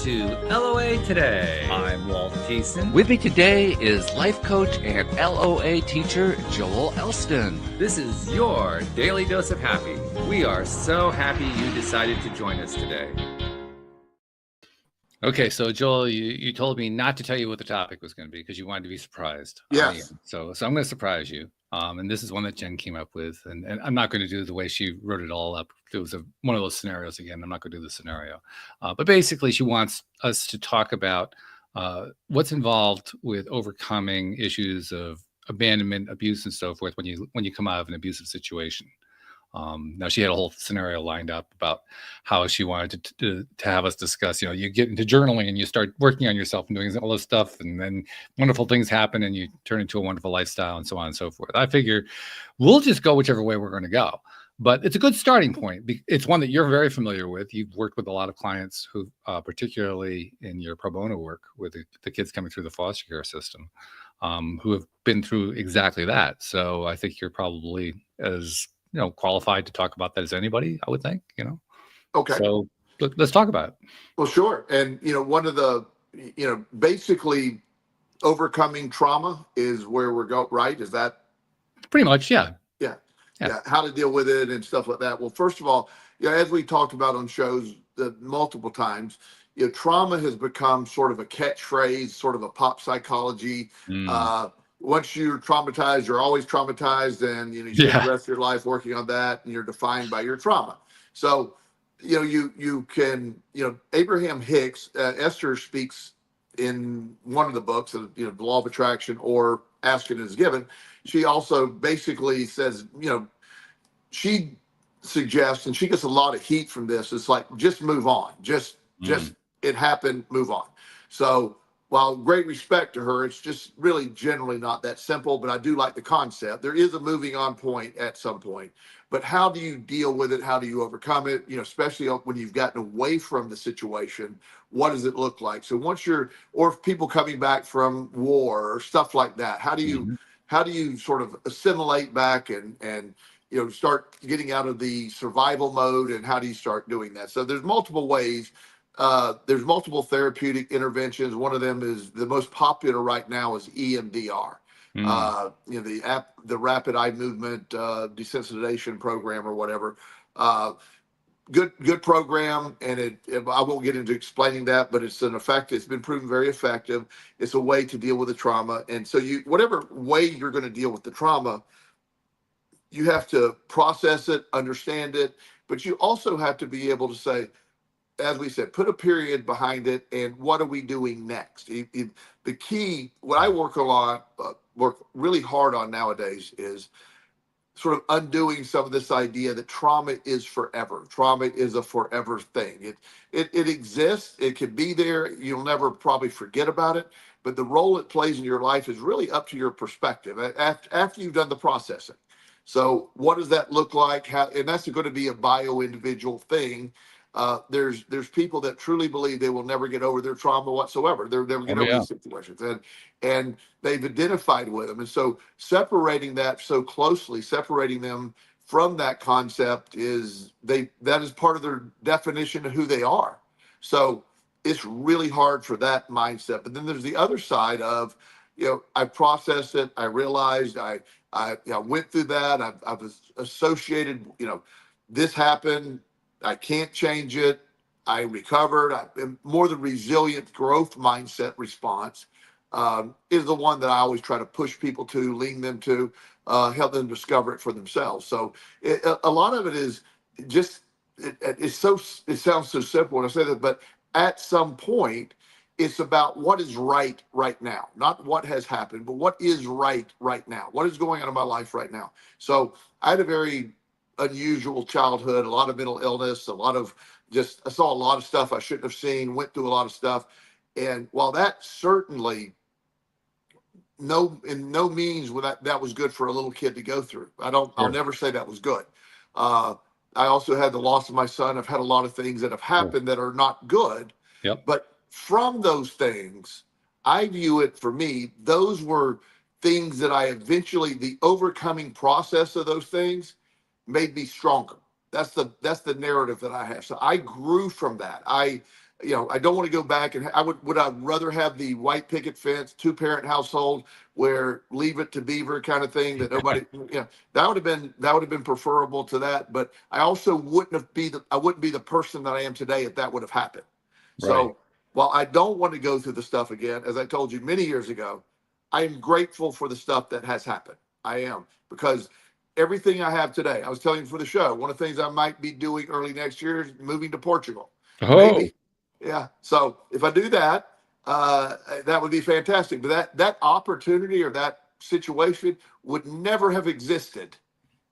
to LOA Today. I'm Walt Thiessen. With me today is life coach and LOA teacher Joel Elston. This is your daily dose of happy. We are so happy you decided to join us today. Okay, so Joel, you told me not to tell you what the topic was going to be because you wanted to be surprised. Yes. So I'm going to surprise you. And this is one that Jen came up with, and I'm not going to do the way she wrote it all up. It was one of those scenarios again. I'm not going to do the scenario, but basically, she wants us to talk about what's involved with overcoming issues of abandonment, abuse, and so forth when you come out of an abusive situation. Now she had a whole scenario lined up about how she wanted to have us discuss, you get into journaling and you start working on yourself and doing all this stuff, and then wonderful things happen and you turn into a wonderful lifestyle and so on and so forth. I figure we'll just go whichever way we're going to go, but it's a good starting point. It's one that you're very familiar with. You've worked with a lot of clients who, particularly in your pro bono work with the kids coming through the foster care system, who have been through exactly that. So I think you're probably as qualified to talk about that as anybody, I would think, Okay. So let's talk about it. Well, sure. And, one of the, basically overcoming trauma is where we're going, right? Is that? Pretty much, yeah. Yeah. How to deal with it and stuff like that. Well, first of all, as we talked about on shows multiple times, trauma has become sort of a catchphrase, sort of a pop psychology. Once you're traumatized, you're always traumatized, and you spend the rest of your life working on that, and you're defined by your trauma. So, you can, Abraham Hicks, Esther speaks in one of the books, the Law of Attraction or Asking is Given. She also basically says, she suggests, and she gets a lot of heat from this. It's like, just move on, just it happened, move on. So, while great respect to her, it's just really generally not that simple, but I do like the concept. There is a moving on point at some point, but how do you deal with it? How do you overcome it? Especially when you've gotten away from the situation, what does it look like? So or if people coming back from war or stuff like that, how do you sort of assimilate back and start getting out of the survival mode, and how do you start doing that? So there's multiple ways. There's multiple therapeutic interventions. One of them is the most popular right now is EMDR. The rapid eye movement desensitization program or whatever. Good program, and I won't get into explaining that, but it's been proven very effective. It's a way to deal with the trauma, and so whatever way you're going to deal with the trauma, you have to process it, understand it, but you also have to be able to say, as we said, put a period behind it, and what are we doing next? The key, what I work really hard on nowadays is sort of undoing some of this idea that trauma is forever. Trauma is a forever thing. It exists. It can be there. You'll never probably forget about it, but the role it plays in your life is really up to your perspective after you've done the processing. So what does that look like? And that's going to be a bio-individual thing. There's people that truly believe they will never get over their trauma whatsoever. They'll never get over these situations, and they've identified with them. And so separating them from that concept that is part of their definition of who they are. So it's really hard for that mindset. But then there's the other side of, I processed it. I realized I went through that. I was associated, this happened. I can't change it. I recovered. More the resilient growth mindset response is the one that I always try to push people to, lean them to, help them discover it for themselves. So a lot of it is just, it sounds so simple when I say that, but at some point, it's about what is right now, not what has happened, but what is right now. What is going on in my life right now? So I had a very unusual childhood, a lot of mental illness, I saw a lot of stuff I shouldn't have seen, went through a lot of stuff. And while that certainly in no means that was good for a little kid to go through. I'll never say that was good. I also had the loss of my son. I've had a lot of things that have happened that are not good. Yep. But from those things, I view it, for me, those were things that the overcoming process of those things made me stronger. That's the narrative that I have. So I grew from that. I I don't want to go back, and would I rather have the white picket fence, 2-parent household where leave it to beaver kind of thing that nobody, that would have been preferable to that. But I also wouldn't be the person that I am today if that would have happened. Right. So while I don't want to go through the stuff again, as I told you many years ago, I am grateful for the stuff that has happened. I am, because everything I have today, I was telling you for the show, one of the things I might be doing early next year is moving to Portugal. Oh, Maybe. Yeah. So if I do that, that would be fantastic. But that opportunity or that situation would never have existed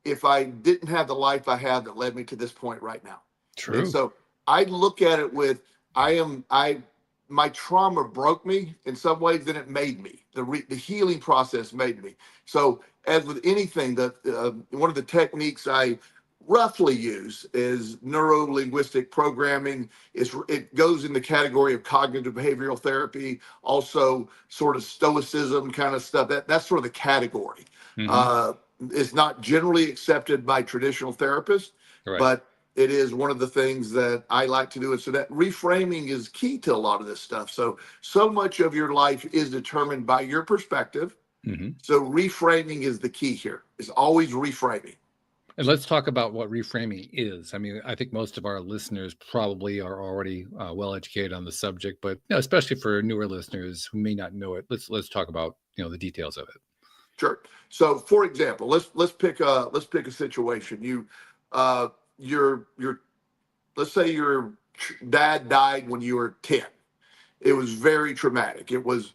if I didn't have the life I have that led me to this point right now. And true. so I look at it with my trauma broke me in some ways, then it made me. The healing process made me. So as with anything, one of the techniques I roughly use is neuro linguistic programming. It goes in the category of cognitive behavioral therapy, also sort of stoicism kind of stuff. That's sort of the category. Hmm. Uh, it's not generally accepted by traditional therapists, Right. but it is one of the things that I like to do. And so that reframing is key to a lot of this stuff. So much of your life is determined by your perspective. Hmm. So reframing is the key here. Is always reframing. And let's talk about what reframing is. I mean, I think most of our listeners probably are already well educated on the subject, but especially for newer listeners who may not know it, let's talk about the details of it. Sure. So, for example, let's pick a situation. Uh, your let's say your dad died when you were 10. It was very traumatic. It was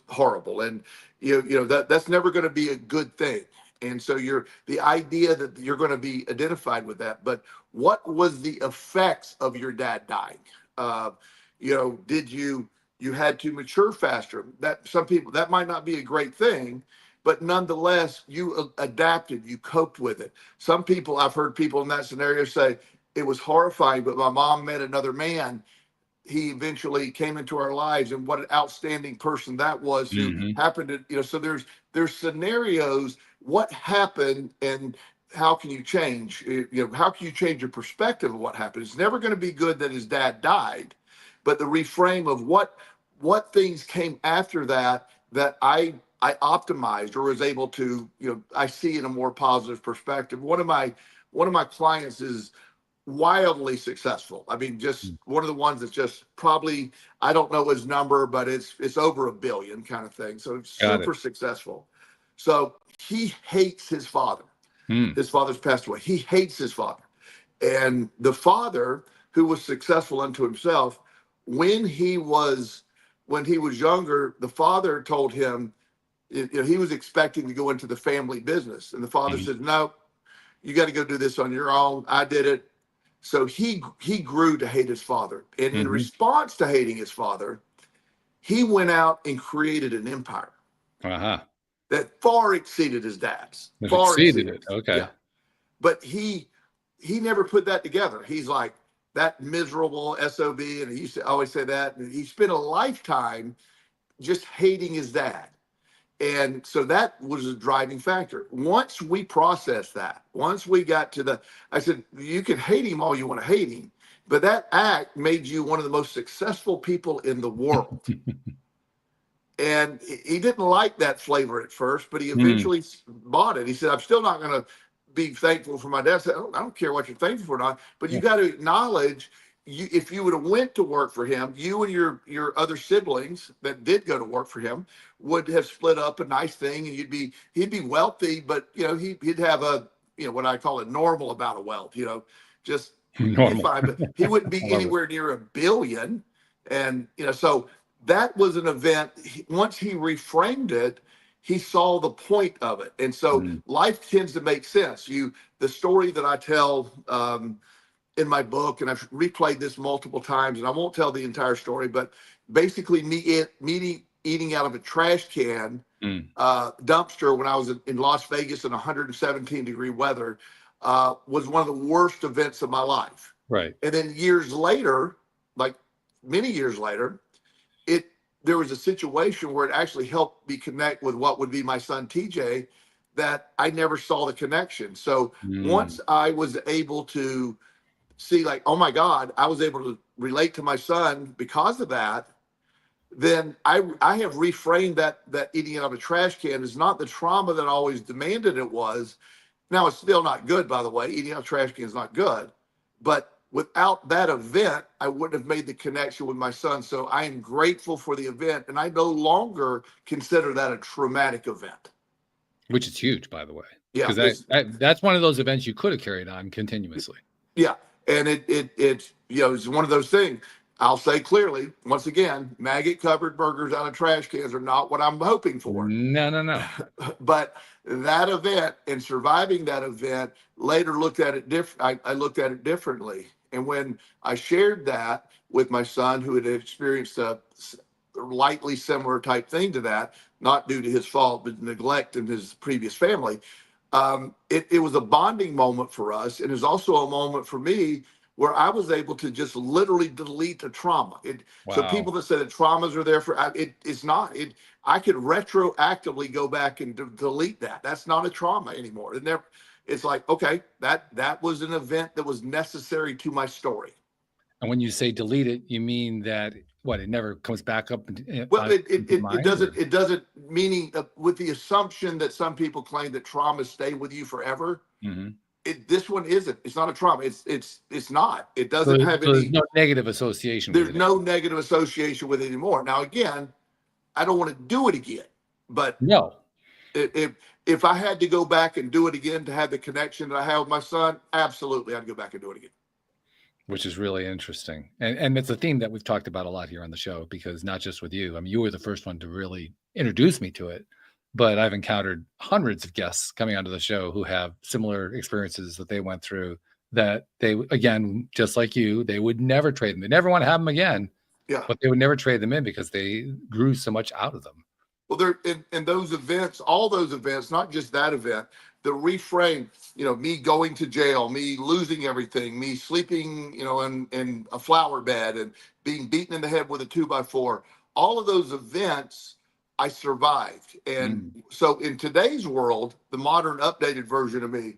horrible, and that's never going to be a good thing. And so the idea that you're going to be identified with that. But what was the effects of your dad dying? Did you had to mature faster? That some people, that might not be a great thing, but nonetheless you adapted, you coped with it. Some people, I've heard people in that scenario say it was horrifying, but my mom met another man, he eventually came into our lives, and what an outstanding person that was, who Hmm. happened to, so there's scenarios. What happened, and how can you change, how can you change your perspective of what happened? It's never going to be good that his dad died, but the reframe of what things came after that I optimized or was able to, I see in a more positive perspective. One of my clients is wildly successful. I mean, just one of the ones that's just probably, I don't know his number, but it's over a billion kind of thing. So it's Got it. super successful. So he hates his father. Hmm. His father's passed away. He hates his father. And the father, who was successful unto himself, when he was younger, the father told him, he was expecting to go into the family business. And the father Hmm. said, no, you got to go do this on your own. I did it. So he grew to hate his father. And in Hmm. response to hating his father, he went out and created an empire Uh-huh. that far exceeded his dad's. It Far exceeded exceeded. it. Okay. Yeah. But he never put that together. He's like that miserable SOB, and he used to always say that. And he spent a lifetime just hating his dad. And so that was a driving factor. Once we processed that, once we got to I said, you can hate him all you want to hate him, but that act made you one of the most successful people in the world. And he didn't like that flavor at first, but he Hmm. eventually bought it. He said, I'm still not going to be thankful for my dad. I said, I don't care what you're thankful for, not, but you got to acknowledge, if you would have went to work for him, you and your other siblings that did go to work for him would have split up a nice thing, and he'd be wealthy, but he'd have a, what I call a normal amount of wealth, just be Normal. fine, but he wouldn't I be love it. anywhere near a billion. And so that was an event. Once he reframed it, he saw the point of it. And so Mm. life tends to make sense. The story that I tell in my book, and I've replayed this multiple times, and I won't tell the entire story, but basically eating out of a trash can Mm. dumpster when I was in Las Vegas in 117-degree weather was one of the worst events of my life. Right. And then years later, like many years later, there was a situation where it actually helped me connect with what would be my son TJ, that I never saw the connection. So Mm. once I was able to see like, oh my God, I was able to relate to my son because of that, then I have reframed that eating out of a trash can is not the trauma that I always demanded it was. Now it's still not good, by the way. Eating out of trash can is not good, but without that event, I wouldn't have made the connection with my son. So I am grateful for the event, and I no longer consider that a traumatic event. Which is huge, by the way, Yeah, because that's one of those events you could have carried on continuously. yeah, and it's it's one of those things. I'll say clearly, once again, maggot covered burgers out of trash cans are not what I'm hoping for. No, no, no. But that event and surviving that event later looked at it different. I looked at it differently. And when I shared that with my son, who had experienced a lightly similar type thing to that, not due to his fault, but neglect in his previous family, it was a bonding moment for us. And it was also a moment for me where I was able to just literally delete the trauma. So people that say that traumas are there for it's not. I could retroactively go back and delete that. That's not a trauma anymore. It's like, okay, that was an event that was necessary to my story. And when you say delete it, you mean that what? It never comes back up. Well, it doesn't. Meaning with the assumption that some people claim that traumas stay with you forever. Mm-hmm. This one isn't. It's not a trauma. It's not. It doesn't have any. There's no negative association. There's no negative association with it anymore. Now, again, I don't want to do it again, but no. If I had to go back and do it again to have the connection that I have with my son, absolutely, I'd go back and do it again. Which is really interesting. And it's a theme that we've talked about a lot here on the show, because not just with you. I mean, you were the first one to really introduce me to it, but I've encountered hundreds of guests coming onto the show who have similar experiences that they went through, that they, again, just like you, they would never trade them. They never want to have them again, but they would never trade them in because they grew so much out of them. Well, they're in those events, all those events, not just that event, the reframe, me going to jail, me losing everything, me sleeping, in a flower bed and being beaten in the head with a 2x4, all of those events, I survived. And so in today's world, the modern updated version of me,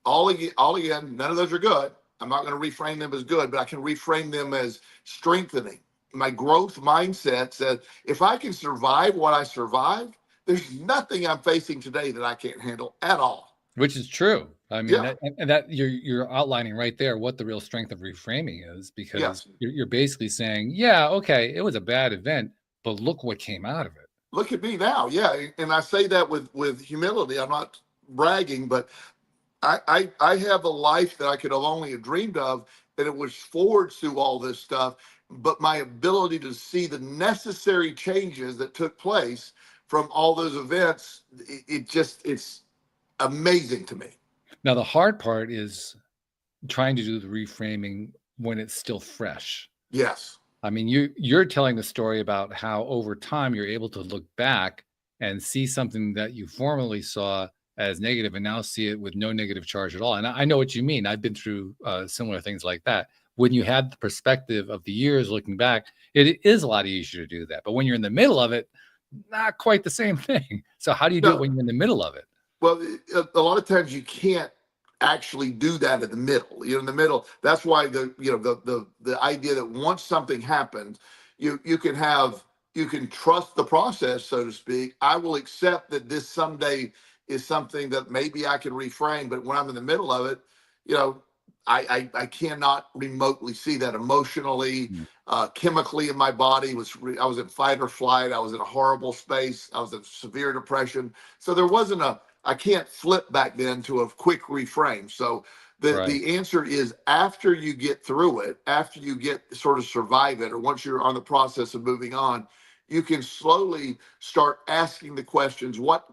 all again, none of those are good. I'm not going to reframe them as good, but I can reframe them as strengthening. My growth mindset says, if I can survive what I survived, there's nothing I'm facing today that I can't handle at all. Which is true. I mean, that you're outlining right there what the real strength of reframing is, because you're basically saying, yeah, okay, it was a bad event, but look what came out of it. Look at me now. Yeah. And I say that with humility. I'm not bragging, but I have a life that I could have only dreamed of, and it was forged through all this stuff. But my ability to see the necessary changes that took place from all those events, it's amazing to me. Now, the hard part is trying to do the reframing when it's still fresh. Yes. I mean, you're telling the story about how over time you're able to look back and see something that you formerly saw as negative and now see it with no negative charge at all. And I know what you mean. I've been through similar things like that. When you have the perspective of the years looking back, it is a lot easier to do that. But when you're in the middle of it, not quite the same thing. So how do you do it when you're in the middle of it? Well, a lot of times you can't actually do that in the middle. In the middle. That's why the idea that once something happens, you can trust the process, so to speak. I will accept that this someday is something that maybe I can reframe. But when I'm in the middle of it, I cannot remotely see that emotionally, chemically in my body. I was in fight or flight. I was in a horrible space. I was in severe depression. So there wasn't I can't flip back then to a quick reframe. So the answer is, after you get through it, after you get sort of survive it, or once you're on the process of moving on, you can slowly start asking the questions, what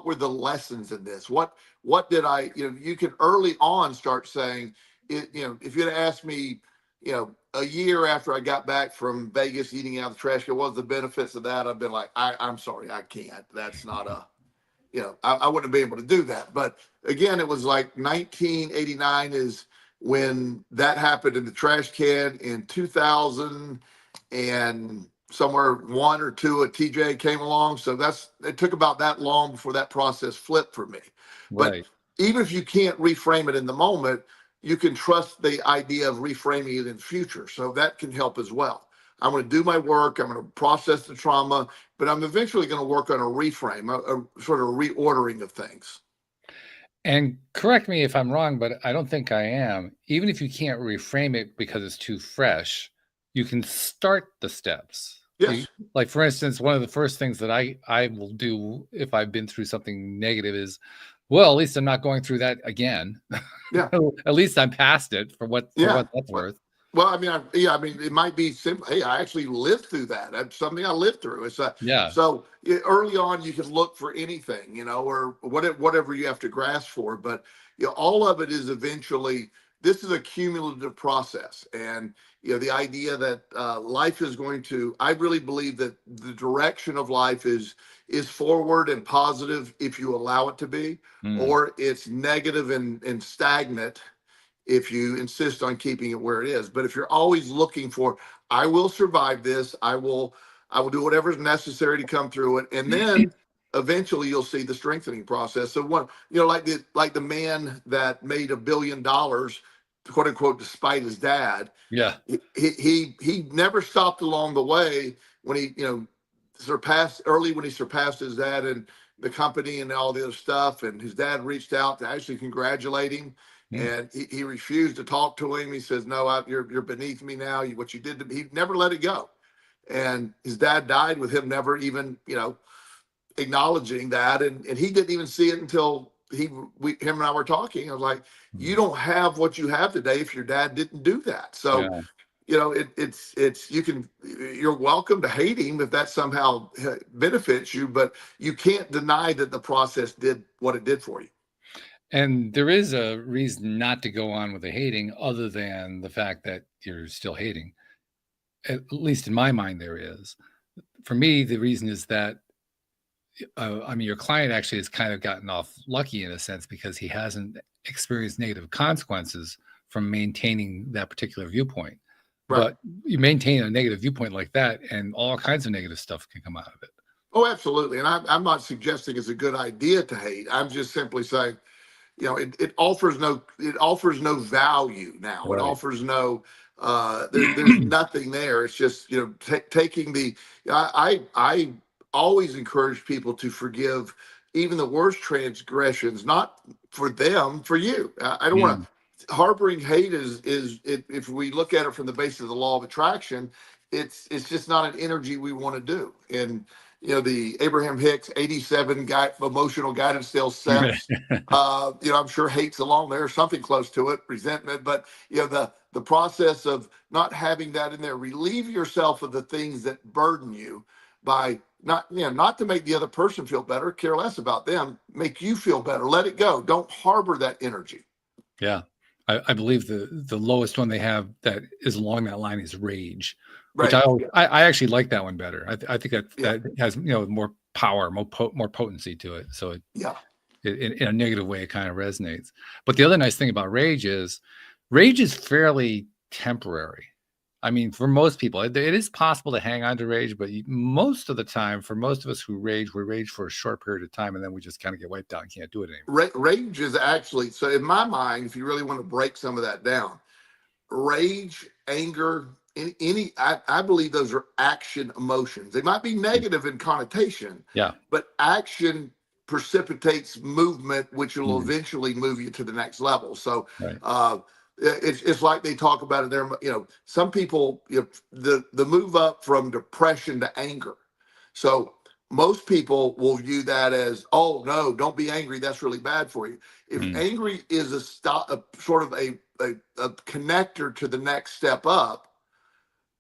were the lessons in this? What did I, you can early on start saying, if you'd have asked me, a year after I got back from Vegas eating out of the trash can, what was the benefits of that? I've been like, I'm sorry, I can't. That's not I wouldn't be able to do that. But again, it was like 1989 is when that happened in the trash can. In 2000 and somewhere 1 or 2, a TJ came along. So it took about that long before that process flipped for me. Right. But even if you can't reframe it in the moment, you can trust the idea of reframing it in the future. So that can help as well. I'm going to do my work. I'm going to process the trauma, but I'm eventually going to work on a reframe, a sort of reordering of things. And correct me if I'm wrong, but I don't think I am. Even if you can't reframe it because it's too fresh, you can start the steps. Yes. Like for instance, one of the first things that I will do if I've been through something negative is, well, at least I'm not going through that again. Yeah. At least I'm past it for what that's worth. Well, I mean, it might be simple. Hey, I actually lived through that. That's something I lived through. Yeah. So early on, you can look for anything, or whatever you have to grasp for. But all of it is eventually. This is a cumulative process, and the idea that life is going to. I really believe that the direction of life is forward and positive if you allow it to be, or it's negative and stagnant if you insist on keeping it where it is. But if you're always looking for, I will survive this, I will do whatever is necessary to come through it, and then eventually you'll see the strengthening process. So one, like the man that made $1 billion, quote unquote, despite his dad. Yeah. He never stopped along the way when he surpassed his dad and the company and all the other stuff, and his dad reached out to actually congratulate him. And he refused to talk to him. He says, "No, you're beneath me now. What you did to me." He never let it go. And his dad died with him never even, acknowledging that. And he didn't even see it until him and I were talking. I was like, "You don't have what you have today if your dad didn't do that." So, you're welcome to hate him if that somehow benefits you, but you can't deny that the process did what it did for you. And there is a reason not to go on with the hating other than the fact that you're still hating. At least in my mind, there is. For me, the reason is that, your client actually has kind of gotten off lucky in a sense because he hasn't experienced negative consequences from maintaining that particular viewpoint. Right. But you maintain a negative viewpoint like that, and all kinds of negative stuff can come out of it. Oh, absolutely. And I'm not suggesting it's a good idea to hate. I'm just simply saying, it offers no value now. Right. It offers no there's nothing there. It's just taking the I always encourage people to forgive even the worst transgressions, not for them, for you. I don't want to. Harboring hate is if we look at it from the basis of the law of attraction, it's just not an energy we want to do. And the Abraham Hicks 87 emotional guidance still steps. I'm sure hate's along there, something close to it, resentment. But the process of not having that in there, relieve yourself of the things that burden you by not to make the other person feel better, care less about them, make you feel better. Let it go. Don't harbor that energy. Yeah. I believe the lowest one they have that is along that line is rage. Which Right. I actually like that one better. I think that has more power, more potency to it. So in a negative way, it kind of resonates. But the other nice thing about rage is fairly temporary. I mean, for most people, it is possible to hang on to rage, but most of the time, for most of us who rage, we rage for a short period of time, and then we just kind of get wiped out and can't do it anymore. Rage is actually, so in my mind, if you really want to break some of that down, rage, anger, I believe those are action emotions. They might be negative in connotation, but action precipitates movement, which will eventually move you to the next level. So it's like they talk about it there. Some people, the move up from depression to anger. So most people will view that as, oh no, don't be angry. That's really bad for you. If angry is a sort of a connector to the next step up,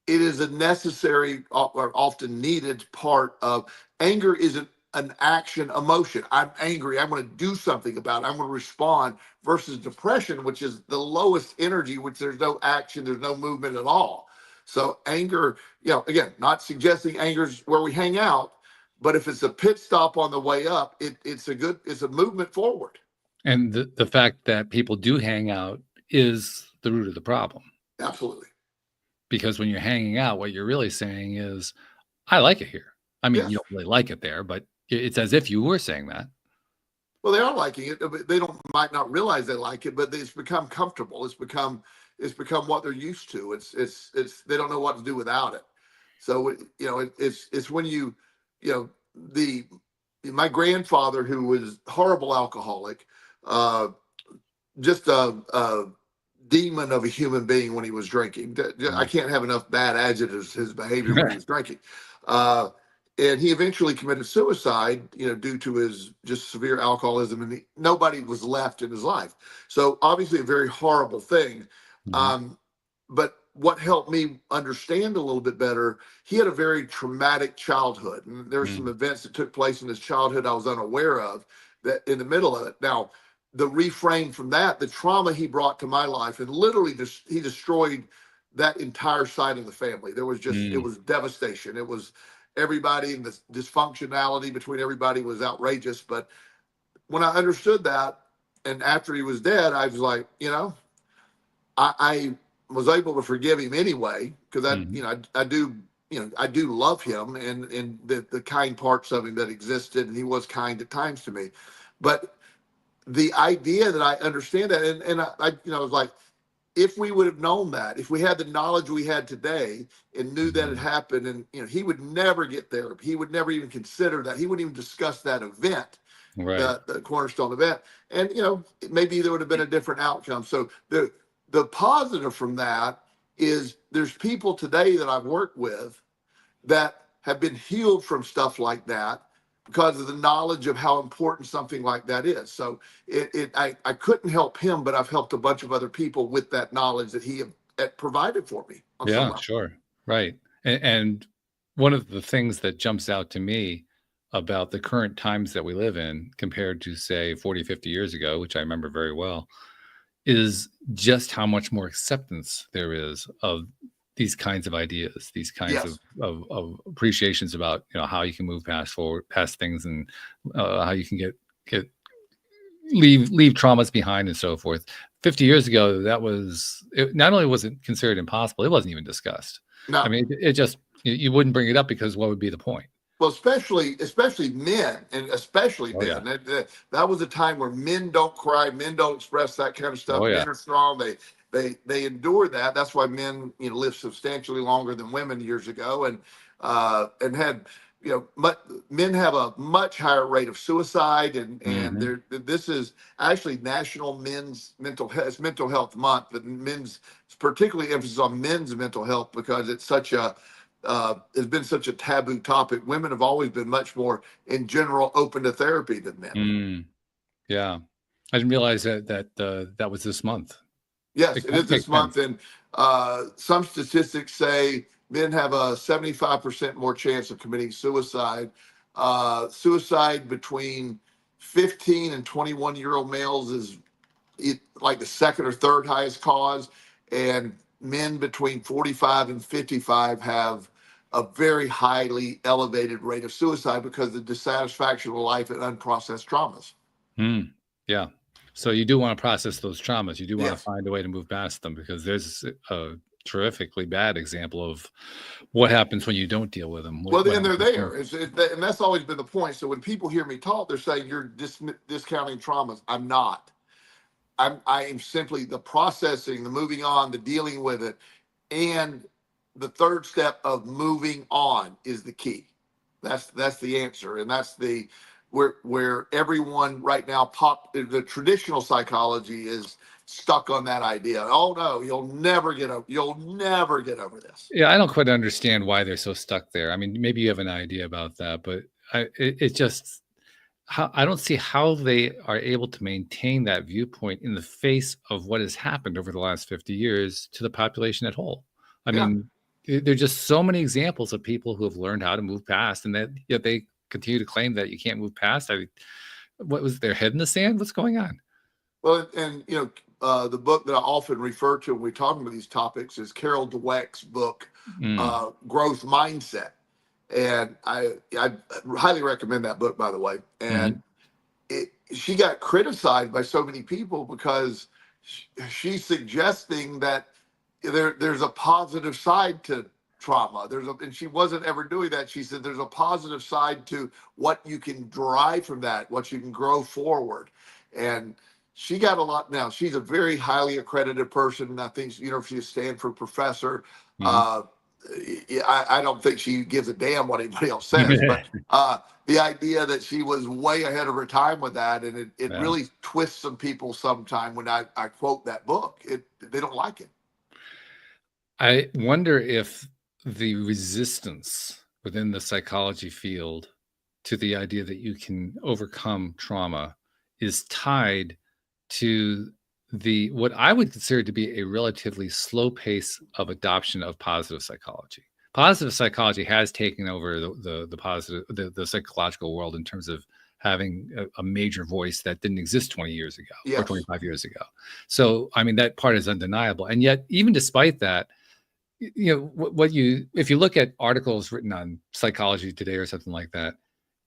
it is a necessary or often needed part of anger. Isn't an action emotion. I'm angry. I'm going to do something about it. I'm going to respond versus depression, which is the lowest energy, which there's no action, there's no movement at all. So anger, again, not suggesting anger's where we hang out, but if it's a pit stop on the way up, it's a movement forward. And the fact that people do hang out is the root of the problem. Absolutely. Because when you're hanging out, what you're really saying is, I like it here. I mean, you don't really like it there, but it's as if you were saying that. Well, they are liking it, but they don't might not realize they like it, but it's become comfortable. It's become what they're used to. It's they don't know what to do without it. So it's when you know the my grandfather, who was horrible alcoholic, uh, just a demon of a human being when he was drinking. I Mm. can't have enough bad adjectives his behavior when he was drinking. Uh, and he eventually committed suicide, due to his just severe alcoholism, and nobody was left in his life. So obviously, a very horrible thing. Mhm. Um, but what helped me understand a little bit better, he had a very traumatic childhood, and there were some Mm. events that took place in his childhood I was unaware of. That in the middle of it, now the reframe from that, the trauma he brought to my life, and literally he destroyed that entire side of the family. It Mm. was devastation. It was everybody, and the dysfunctionality between everybody was outrageous. But when I understood that, and after he was dead, I was like, I was able to forgive him anyway, because Mhm. I do, I do love him, and the kind parts of him that existed, and he was kind at times to me. But the idea that I understand that, and I was like, if we would have known that, if we had the knowledge we had today and knew that it Mhm. happened, and he would never get there. He would never even consider that. He wouldn't even discuss that event, Right. the cornerstone event. And maybe there would have been a different outcome. So the positive from that is there's people today that I've worked with that have been healed from stuff like that because of the knowledge of how important something like that is. So I couldn't help him, but I've helped a bunch of other people with that knowledge that he had provided for me on some Yeah, level. sure. Right. And one of the things that jumps out to me about the current times that we live in compared to, say, 40, 50 years ago, which I remember very well, is just how much more acceptance there is of these kinds of ideas, these kinds Yes. of appreciations about, how you can move past things, and how you can get leave traumas behind and so forth. 50 years ago, not only was it considered impossible, it wasn't even discussed. I Now, mean, it just you wouldn't bring it up because what would be the point? well, especially men, and especially Oh yeah. men. That was a time where men don't cry, men don't express that kind of Oh stuff. yeah. Men are strong. They endure that. That's why men live substantially longer than women years ago, and had men have a much higher rate of suicide, and Hmm. this is actually National Mental Health Month, but men's, particularly emphasis on men's mental health, because it's been such a taboo topic. Women have always been much more, in general, open to therapy than men. Mm, yeah. I didn't realize that was this month. Yes, It it kind is of makes this month, sense. and some statistics say men have a 75% more chance of committing suicide. Suicide between 15 and 21-year-old males is like the second or third highest cause, and men between 45 and 55 have a very highly elevated rate of suicide because of the dissatisfaction with life and unprocessed traumas. Mm, yeah. So you do want to process those traumas. You do want to Yes. find a way to move past them, because there's a terrifically bad example of what happens when you don't deal with them. Well, What and they're happens there, and that's always been the point. So when people hear me talk, they're saying you're discounting traumas. I'm not. I am simply the processing, the moving on, the dealing with it, and the third step of moving on is the key. That's the answer, and that's the where everyone right now the traditional psychology is stuck on that idea. Oh no, you'll never get over this. Yeah, I don't quite understand why they're so stuck there. I mean, maybe you have an idea about that, but it just how I don't see how they are able to maintain that viewpoint in the face of what has happened over the last 50 years to the population at whole. I Yeah. mean, there are just so many examples of people who have learned how to move past, and that yet they continue to claim that you can't move past. What was their head in the sand? What's going on? Well, and the book that I often refer to when we talk about these topics is Carol Dweck's book, Mm, Growth Mindset, and I highly recommend that book, by the way. mhm, And she got criticized by so many people because she's suggesting that there's a positive side to trauma. And she wasn't ever doing that. She said there's a positive side to what you can derive from that, what you can grow forward. And she got a lot now. She's a very highly accredited person. I think, she's a Stanford professor. Mhm. I don't think she gives a damn what anybody else says, but the idea that she was way ahead of her time with that, and it Yeah. really twists some people sometime when I quote that book. They don't like it. I wonder if the resistance within the psychology field to the idea that you can overcome trauma is tied to what I would consider to be a relatively slow pace of adoption of positive psychology. Positive psychology has taken over the psychological world in terms of having a major voice that didn't exist 20 years ago or Yes. 25 years ago. So, I mean, that part is undeniable. And yet, even despite that, if you look at articles written on Psychology Today or something like that,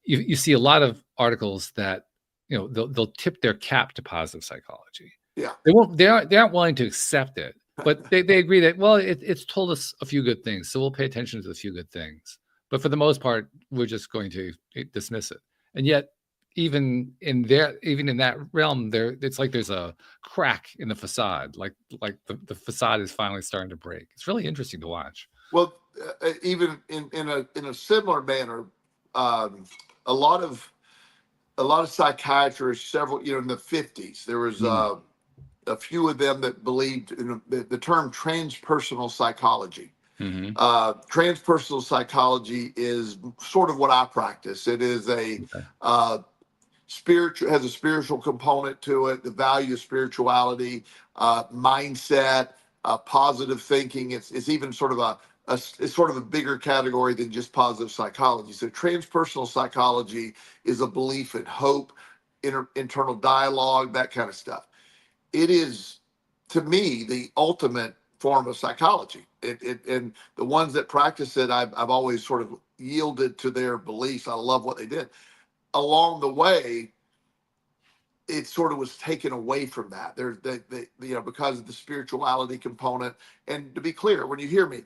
you see a lot of articles that they'll tip their cap to positive psychology. Yeah. They aren't willing to accept it, but they agree that, well, it's told us a few good things, so we'll pay attention to the few good things. But for the most part, we're just going to dismiss it. And yet, even in that realm, it's like there's a crack in the facade, like the facade is finally starting to break. It's really interesting to watch. Well, even in a similar manner, a lot of psychiatrists, several, in the 50s, there was a few of them that believed in the term transpersonal psychology. Mm-hmm. Transpersonal psychology is sort of what I practice. It is has a spiritual component to it, the value of spirituality, mindset, positive thinking. It's even sort of it's sort of a bigger category than just positive psychology. So transpersonal psychology is a belief in hope, internal dialogue, that kind of stuff. It is, to me, the ultimate form of psychology. And the ones that practice it, I've always sort of yielded to their beliefs. I love what they did. Along the way, it sort of was taken away from that. There's because of the spirituality component. And to be clear, when you hear me,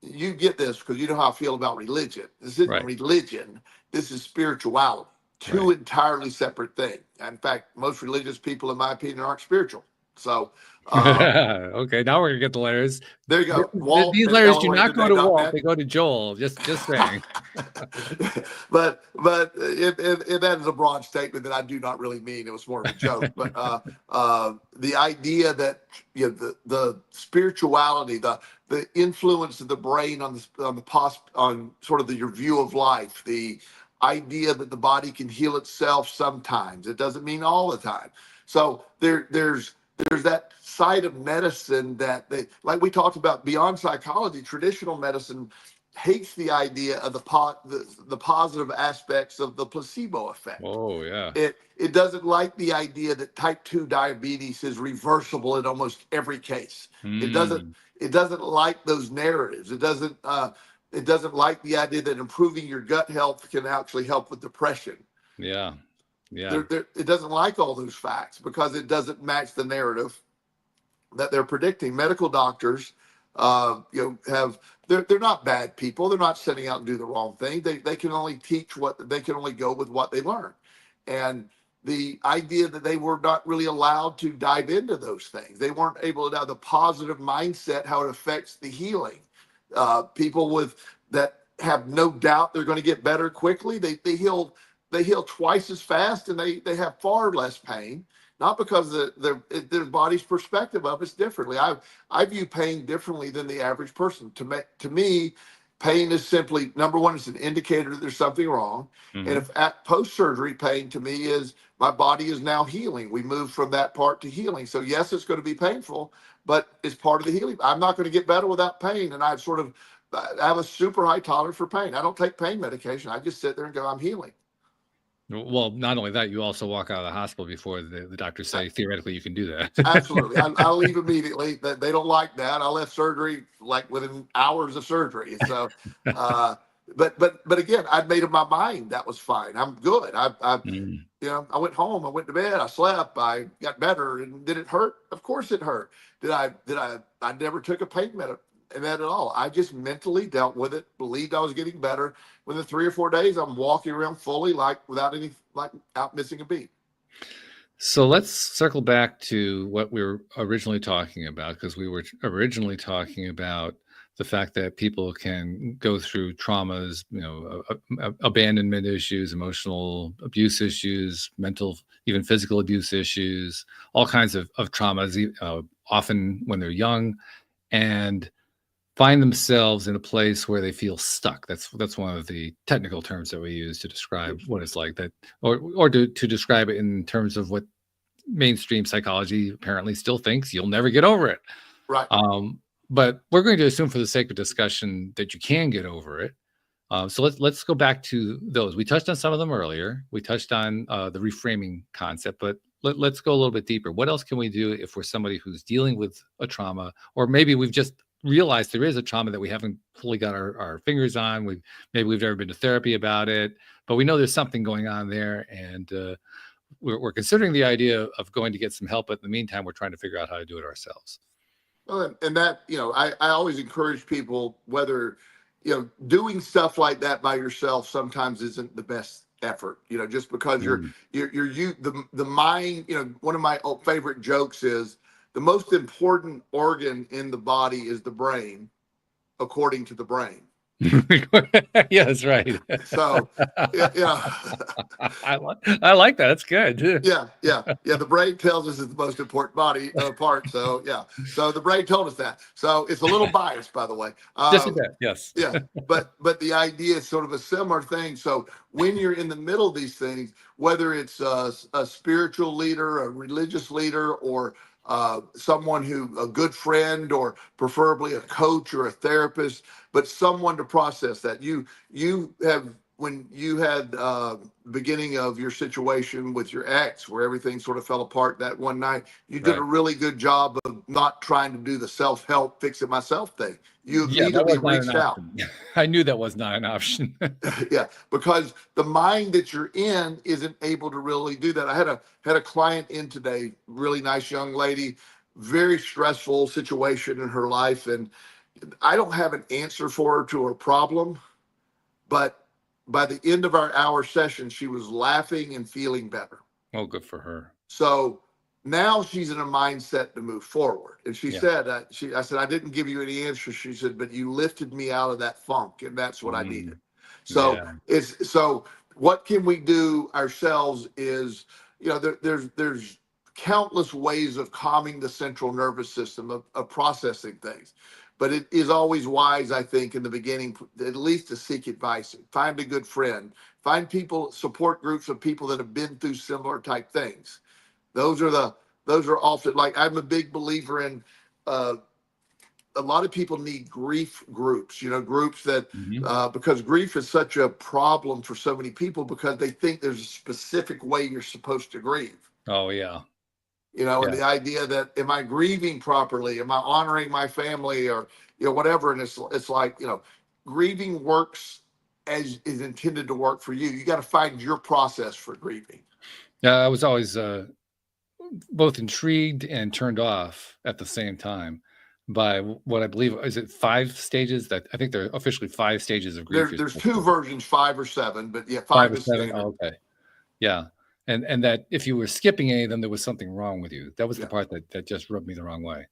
you get this because you know how I feel about religion. This isn't Right. religion. This is spirituality. Two entirely separate things. In fact, most religious people, in my opinion, aren't spiritual. So, okay, now we're gonna get the letters. There you go. These letters do not go to Walt; they go to Joel. Just saying. but that is a broad statement that I do not really mean. It was more of a joke. But the idea that the spirituality, the influence of the brain on sort of your view of life, the idea that the body can heal itself sometimes. It doesn't mean all the time. So there's that side of medicine that like we talked about beyond psychology. Traditional medicine hates the idea of the positive aspects of the placebo effect. Oh yeah. It doesn't like the idea that type 2 diabetes is reversible in almost every case. It doesn't like those narratives. It doesn't like the idea that improving your gut health can actually help with depression. Yeah. It doesn't like all those facts because it doesn't match the narrative that they're predicting. Medical doctors, they're not bad people. They're not setting out and do the wrong thing. They can only they can only go with what they learn. And the idea that they were not really allowed to dive into those things. They weren't able to have the positive mindset, how it affects the healing. People that have no doubt they're going to get better quickly. They heal twice as fast, and they have far less pain. Not because their body's perspective of it's differently. I view pain differently than the average person. To me, pain is simply, number one, it's an indicator that there's something wrong. Mm-hmm. And if at post-surgery pain to me is my body is now healing. We move from that part to healing. So yes, it's going to be painful, but it's part of the healing. I'm not going to get better without pain. And I have a super high tolerance for pain. I don't take pain medication. I just sit there and go, I'm healing. Well, not only that, you also walk out of the hospital before the doctors say theoretically you can do that. Absolutely. I leave immediately. They don't like that. I left surgery like within hours of surgery. So, but again, I'd made up my mind that was fine. I'm good. I went home. I went to bed. I slept. I got better. And did it hurt? Of course it hurt. I never took a pain that at all. I just mentally dealt with it, believed I was getting better. Within 3 or 4 days, I'm walking around fully, like without any, like out missing a beat. So let's circle back to what we were originally talking about, because we were originally talking about the fact that people can go through traumas, abandonment issues, emotional abuse issues, mental, even physical abuse issues, all kinds of traumas, often when they're young, and find themselves in a place where they feel stuck. That's one of the technical terms that we use to describe what it's like that, or to describe it in terms of what mainstream psychology apparently still thinks you'll never get over it. Right. But we're going to assume for the sake of discussion that you can get over it. So let's go back to those. We touched on some of them earlier. We touched on the reframing concept, but let's go a little bit deeper. What else can we do if we're somebody who's dealing with a trauma, or maybe we've just realized there is a trauma that we haven't fully got our fingers on? Maybe we've never been to therapy about it, but we know there's something going on there, and we're considering the idea of going to get some help. But in the meantime, we're trying to figure out how to do it ourselves. Well, and that, I always encourage people, whether, doing stuff like that by yourself sometimes isn't the best effort, just because the mind, one of my favorite jokes is the most important organ in the body is the brain, according to the brain. Yeah, that's right. So, yeah. I like that. That's good. Yeah. The brain tells us it's the most important body part. So, yeah. So the brain told us that. So it's a little biased, by the way. Just a bit, yes. Yeah, but the idea is sort of a similar thing. So when you're in the middle of these things, whether it's a spiritual leader, a religious leader, or someone a good friend, or preferably a coach or a therapist, but someone to process that. You have, when you had beginning of your situation with your ex, where everything sort of fell apart that one night, you did a really good job of not trying to do the self-help, fix it myself thing. You immediately reached out. I knew that was not an option. Yeah, because the mind that you're in isn't able to really do that. I had a client in today, really nice young lady, very stressful situation in her life, and I don't have an answer for her to her problem, but by the end of our hour session, she was laughing and feeling better. Oh, good for her. So now she's in a mindset to move forward. And she said, I said, I didn't give you any answers. She said, but you lifted me out of that funk, and that's what I needed. So so what can we do ourselves is, there's countless ways of calming the central nervous system, of processing things. But it is always wise, I think, in the beginning, at least to seek advice, find a good friend, find people, support groups of people that have been through similar type things. Those are often, like, I'm a big believer in, a lot of people need grief groups, groups that, because grief is such a problem for so many people, because they think there's a specific way you're supposed to grieve. Oh, yeah. And the idea that, am I grieving properly? Am I honoring my family, or, whatever? And it's like, grieving works as is intended to work for you. You got to find your process for grieving. Yeah, I was always both intrigued and turned off at the same time by what I believe, is it 5 stages? That I think there are officially 5 stages of grief. There's 2 versions, 5 or 7, but yeah, 5 is 7. Oh, okay. Yeah. And that if you were skipping any of them, there was something wrong with you. That was the part that just rubbed me the wrong way.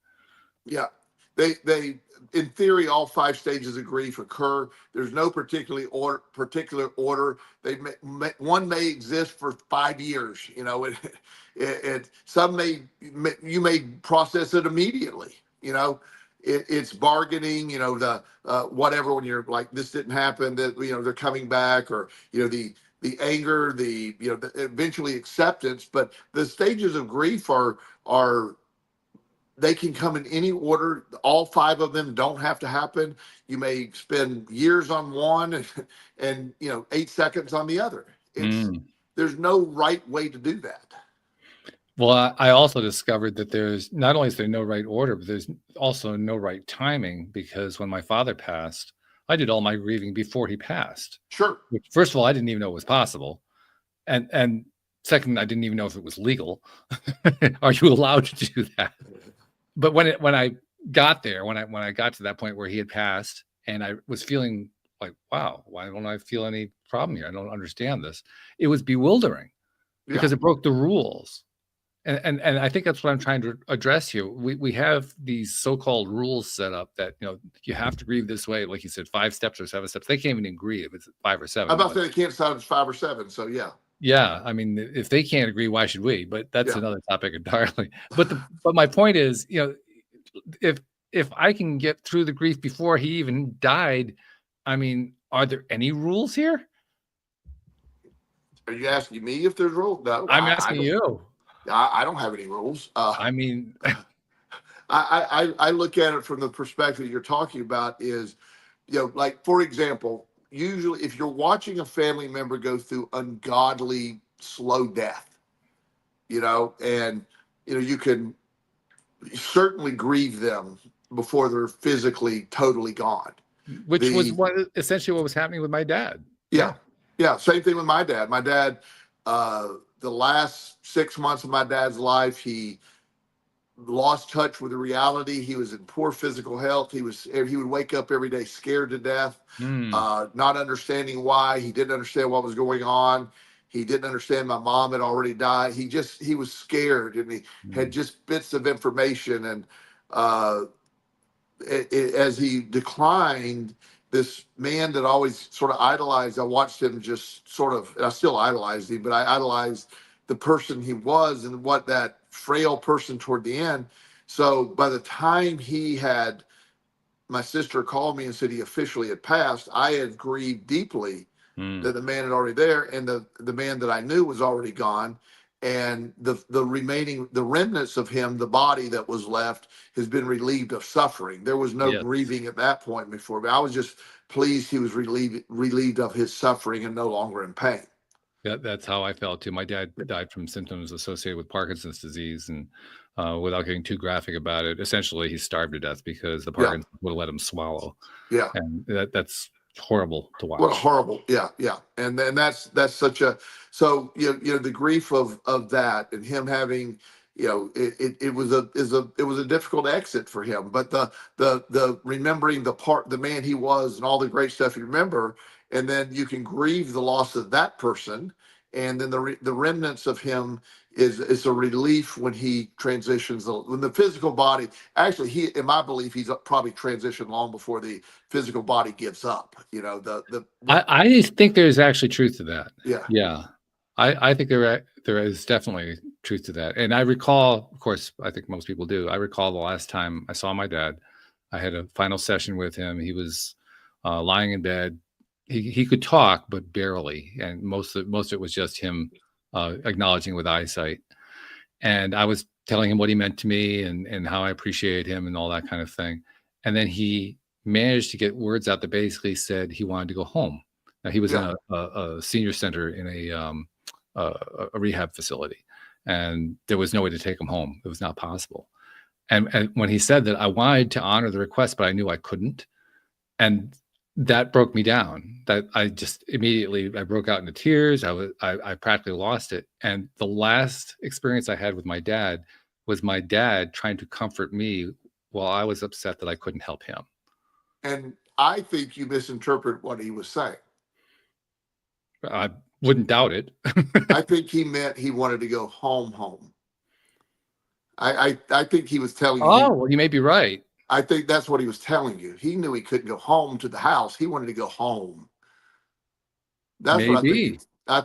Yeah. They in theory, all 5 stages of grief occur. There's no particular order. One may exist for 5 years. Some you may process it immediately. It's bargaining. The whatever, when you're like, this didn't happen, that they're coming back, or the anger, the eventually acceptance. But the stages of grief are they can come in any order. All 5 of them don't have to happen. You may spend years on one and 8 seconds on the other. There's no right way to do that. Well, I also discovered that there's not only is there no right order, but there's also no right timing, because when my father passed, I did all my grieving before he passed. Sure. Which, first of all, I didn't even know it was possible. And second, I didn't even know if it was legal. Are you allowed to do that? But when I got there, when I got to that point where he had passed, and I was feeling like, wow, why don't I feel any problem here? I don't understand this. It was bewildering Yeah. because it broke the rules. And I think that's what I'm trying to address here. We have these so-called rules set up that, you have to grieve this way, like you said, 5 steps or 7 steps. They can't even agree if it's 5 or I'm 7. about to But say they can't decide if it's 5 or 7. So yeah. yeah, I mean, if they can't agree, why should we? But that's Yeah. another topic entirely. But my point is, if I can get through the grief before he even died, I mean, are there any rules here? Are you asking me if there's rules? No, I'm I asking don't. you. I don't have any rules. I mean, I look at it from the perspective you're talking about is, like, for example, usually if you're watching a family member go through ungodly slow death, and, you can certainly grieve them before they're physically totally gone. which was The, essentially what was happening with my dad. yeah, yeah, same thing with my dad. My dad, the last 6 months of my dad's life, he lost touch with the reality. He was in poor physical health. He would wake up every day scared to death, Mm, not understanding why. He didn't understand what was going on. He didn't understand my mom had already died. He was scared, and he had mm. just bits of information. And uh, as he declined, this man that I always sort of idolized, I watched him just sort of, and I still idolized him, but I idolized the person he was and what that frail person toward the end. So by the time my sister called me and said he officially had passed, I had grieved deeply Mm. that the man had already there, and the man that I knew was already gone. And the remnants of him, the body that was left, has been relieved of suffering. There was no Yes. grieving at that point before, but I was just pleased he was relieved of his suffering and no longer in pain. That's how I felt too. My dad died from symptoms associated with Parkinson's disease, and without getting too graphic about it, essentially he starved to death because the Yeah, Parkinson's would let him swallow, yeah. and that's horrible to What a watch. horrible, yeah, yeah. And then that's such a, so the grief of that, and him having, it was a difficult exit for him. But the remembering the man he was and all the great stuff you remember, and then you can grieve the loss of that person, and then the remnants of him is a relief when he transitions, when the physical body, actually, in my belief, he's probably transitioned long before the physical body gives up. I think there's actually truth to that. Yeah, Yeah, I think there is definitely truth to that. And I recall, of course, I think most people do. I recall the last time I saw my dad. I had a final session with him. He was lying in bed. He could talk, but barely, and most of it was just him acknowledging with eyesight. And I was telling him what he meant to me, and how I appreciate him and all that kind of thing. And then he managed to get words out that basically said he wanted to go home. Now, he was in yeah. a senior center in a rehab facility, and there was no way to take him home. It was not possible. And when he said that, I wanted to honor the request, but I knew I couldn't. And that broke me down. That I just immediately I broke out into tears. I practically lost it. And the last experience I had with my dad was my dad trying to comfort me while I was upset that I couldn't help him. And I think you misinterpret what he was saying. I wouldn't doubt it. I think he meant he wanted to go home. I think he was telling you. Oh, well, you may be right. I think that's what he was telling you. He knew he couldn't go home to the house. He wanted to go home. That's what I think. Maybe. I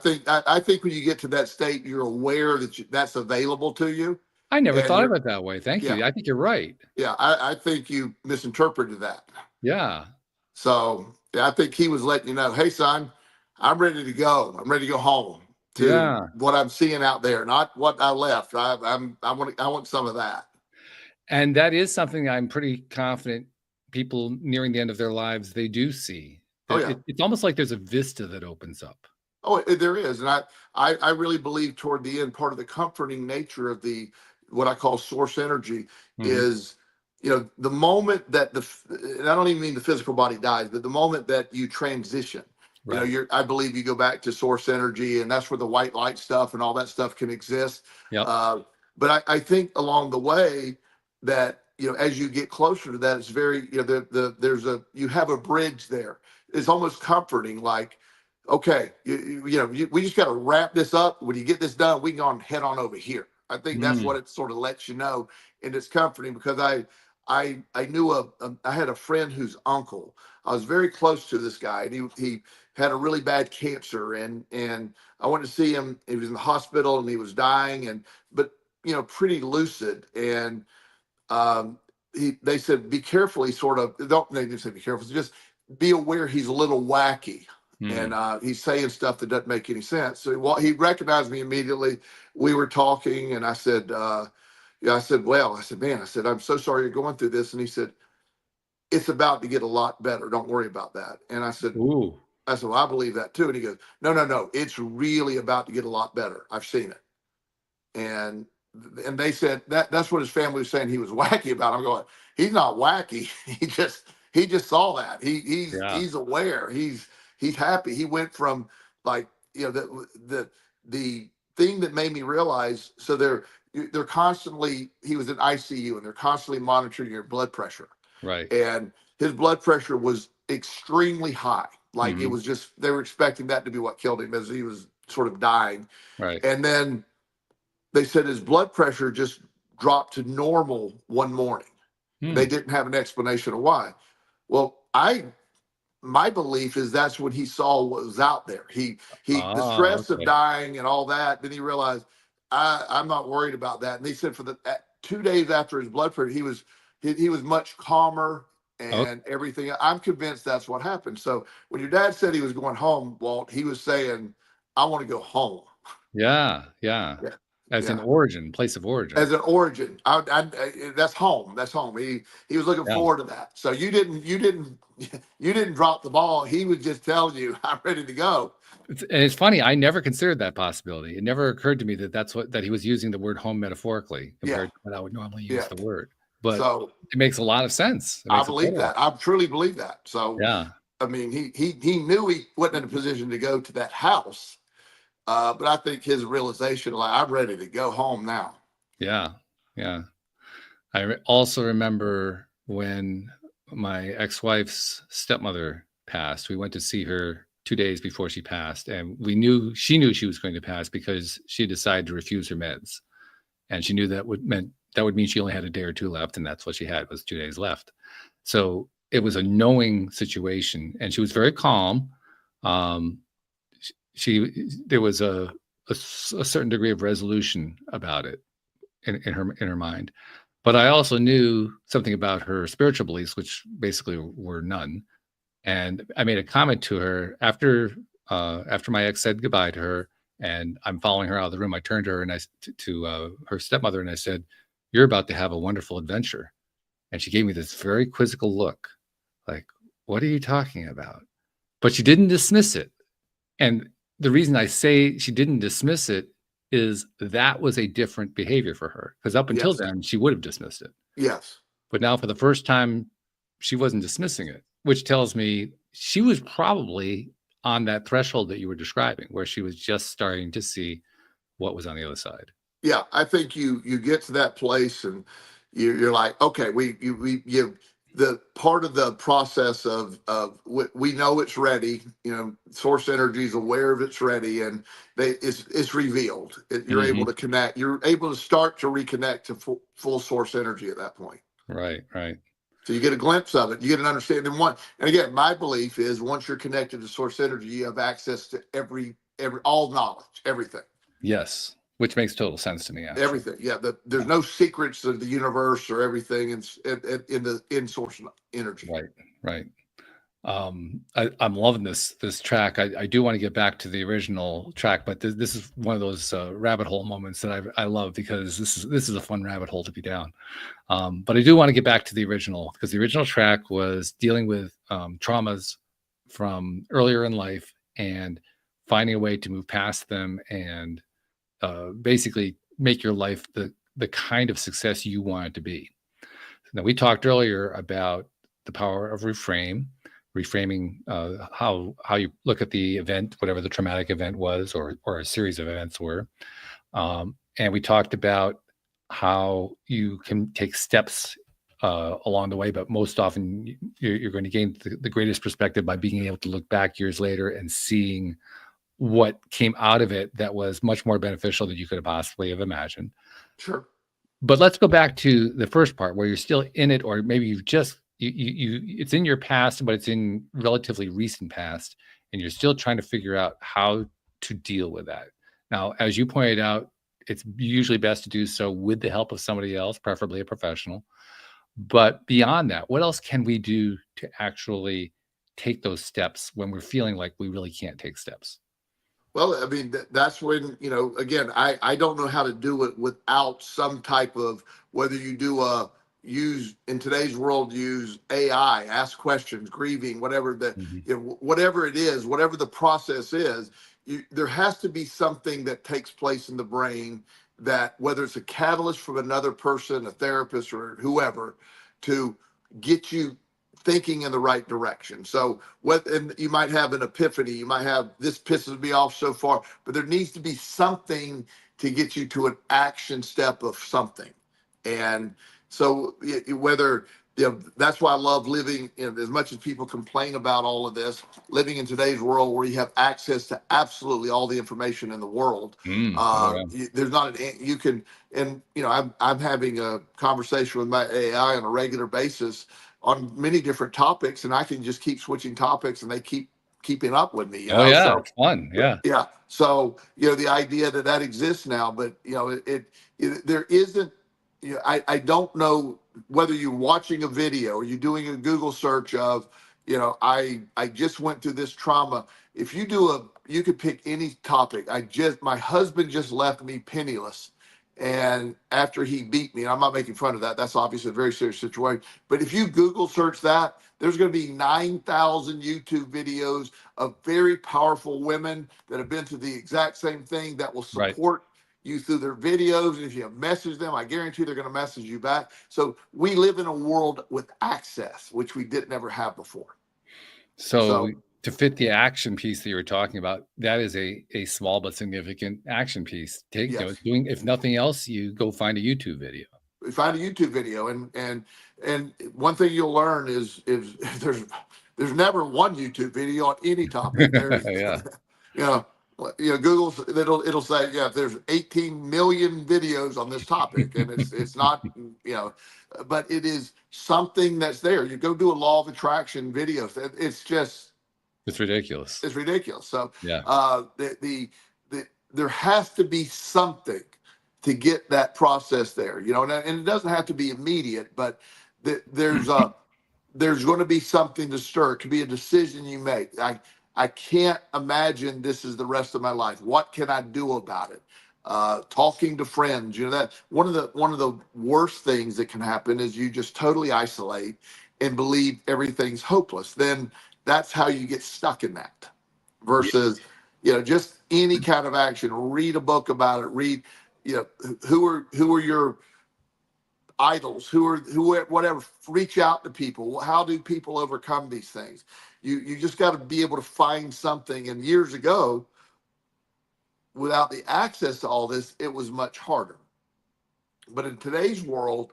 think when you get to that state, you're aware that that's available to you, I never and thought of it that way. Thank yeah, you. I think you're right. yeah. I think you misinterpreted that. Yeah. So yeah, I think he was letting you know, hey son, I'm ready to go. I'm ready to go home to Yeah. what I'm seeing out there, not what I left. I want some of that. And that is something I'm pretty confident people nearing the end of their lives, they do see. Oh yeah. It's almost like there's a vista that opens up. Oh, there is, and I really believe toward the end, part of the comforting nature of the what I call source energy Mhm. is, the moment that and I don't even mean the physical body dies, but the moment that you transition, Right. I believe you go back to source energy, and that's where the white light stuff and all that stuff can exist. Yep. But I think along the way that as you get closer to that, it's very, you have a bridge there. It's almost comforting, like, okay, we just got to wrap this up. When you get this done, we can go and head on over here. I think that's what Mm. it sort of lets you know, and it's comforting because I knew I had a friend whose uncle. I was very close to this guy, and he had a really bad cancer, and I went to see him. He was in the hospital and he was dying, but pretty lucid. And they said, be careful. He sort of they didn't say be careful. Just be aware he's a little wacky. And Mm. he's saying stuff that doesn't make any sense. So he recognized me immediately. We were talking, and I said, I said, man, I said, I'm so sorry you're going through this. And he said, it's about to get a lot better. Don't worry about that. And Ooh. well, I believe that too. And he goes, no, it's really about to get a lot better. I've seen it. And they said that's what his family was saying he was wacky about. I'm going, he's not wacky. He just saw that. Yeah. He's aware. He's happy. He went from, like, the thing that made me realize, so they're constantly, he was in ICU and they're constantly monitoring your blood pressure. Right. And his blood pressure was extremely high. Like, it Mhm. was just, they were expecting that to be what killed him as he was sort of dying. Right. And then they said his blood pressure just dropped to normal one morning. They Hmm. didn't have an explanation of why. Well, my belief is that's when he saw what was out there. The stress of Okay. dying and all that. Then he realized, I'm not worried about that. And they said for the 2 days after his blood pressure, he was much calmer Okay. and everything. I'm convinced that's what happened. So when your dad said he was going home, Walt, he was saying, I want to go home. Yeah. Yeah. Yeah. As an Yeah. origin, place of origin. As an origin, that's home. That's home. He was looking Yeah. forward to that. So you didn't drop the ball. He was just telling you, I'm ready to go. It's funny, I never considered that possibility. It never occurred to me that he was using the word home metaphorically Yeah. compared to what I would normally use Yeah. the word. But So it makes a lot of sense. It I makes a believe total lot. that. I truly believe that. So, Yeah. I mean, he knew he wasn't in a position to go to that house. But I think his realization, like, I'm ready to go home now. Yeah. Yeah. Also remember when my ex-wife's stepmother passed. We went to see her 2 days before she passed, and she knew she was going to pass because she decided to refuse her meds. And she knew that would mean she only had a day or 2 left, and that's what she had, was 2 days left. So, it was a knowing situation, and she was very calm. Um, there was a certain degree of resolution about it in her mind. But I also knew something about her spiritual beliefs, which basically were none. And I made a comment to her after my ex said goodbye to her, and I'm following her out of the room. I turned to her and to her stepmother, and I said, "You're about to have a wonderful adventure." And she gave me this very quizzical look, like, "What are you talking about?" But she didn't dismiss it. And the reason I say she didn't dismiss it is that was a different behavior for her, because up until Yes. then, she would have dismissed it. Yes. But now for the first time, she wasn't dismissing it, which tells me she was probably on that threshold that you were describing, where she was just starting to see what was on the other side. Yeah, I think you get to that place and you're like, okay, the part of the process of we know it's ready. Source energy is aware of it's ready, and it's revealed. You're able Mhm. to connect. You're able to start to reconnect to full source energy at that point. Right, right. So you get a glimpse of it. You get an understanding. And again, my belief is once you're connected to source energy, you have access to all knowledge, everything. Yes, which makes total sense to me, actually. Everything. Yeah. There's no secrets of the universe or everything in source energy. Right, right. I'm loving this track. I do want to get back to the original track, but this is one of those rabbit hole moments that I love, because this is a fun rabbit hole to be down. But I do want to get back to the original, because the original track was dealing with traumas from earlier in life and finding a way to move past them and basically make your life the kind of success you want it to be. Now, we talked earlier about the power of reframing how you look at the event, whatever the traumatic event was, or a series of events were. And we talked about how you can take steps along the way, but most often you're going to gain the greatest perspective by being able to look back years later and seeing what came out of it that was much more beneficial than you could have possibly have imagined. Sure. But let's go back to the first part where you're still in it, or maybe you've just it's in your past, but it's in relatively recent past, and you're still trying to figure out how to deal with that. Now, as you pointed out, it's usually best to do so with the help of somebody else, preferably a professional. But beyond that, what else can we do to actually take those steps when we're feeling like we really can't take steps? Well, I mean, that's when, again, I don't know how to do it without some type of, whether you do use in today's world, use AI, ask questions, grieving, whatever Mhm. whatever it is, whatever the process is, there has to be something that takes place in the brain that, whether it's a catalyst from another person, a therapist or whoever, to get you thinking in the right direction. So and you might have an epiphany, you might have, this pisses me off so far, but there needs to be something to get you to an action step of something. And so whether, that's why I love living in, as much as people complain about all of this, living in today's world where you have access to absolutely all the information in the world. Oh, yeah. There's not you can, and I'm having a conversation with my AI on a regular basis on many different topics, and I can just keep switching topics and they keep keeping up with me, Oh, yeah. so It's fun. Yeah. yeah. So, the idea that exists now, but there isn't, I don't know whether you're watching a video or you're doing a Google search of, I just went through this trauma. If you could pick any topic. My husband just left me penniless. And after he beat me, and I'm not making fun of that, that's obviously a very serious situation. But if you Google search that, there's going to be 9,000 YouTube videos of very powerful women that have been through the exact same thing that will Right. support you through their videos. And if you message them, I guarantee they're going to message you back. So we live in a world with access, which we didn't ever have before. So to fit the action piece that you were talking about, that is a small but significant action piece. Yes. Doing, if nothing else, you go find a YouTube video. Find a YouTube video, and one thing you'll learn is there's never one YouTube video on any topic. There's Yeah. Google's, it'll say, there's 18 million videos on this topic, and it's not, but it is something that's there. You go do a law of attraction video. It's ridiculous. It's ridiculous. So Yeah. there has to be something to get that process there, and it doesn't have to be immediate, but there's going to be something to stir. It could be a decision you make. I can't imagine this is the rest of my life. What can I do about it? Talking to friends, that one of the worst things that can happen is you just totally isolate and believe everything's hopeless. Then that's how you get stuck in that. Versus, just any kind of action. Read a book about it. Read, who are your idols, whatever. Reach out to people. How do people overcome these things? You just got to be able to find something. And years ago, without the access to all this, it was much harder. But in today's world,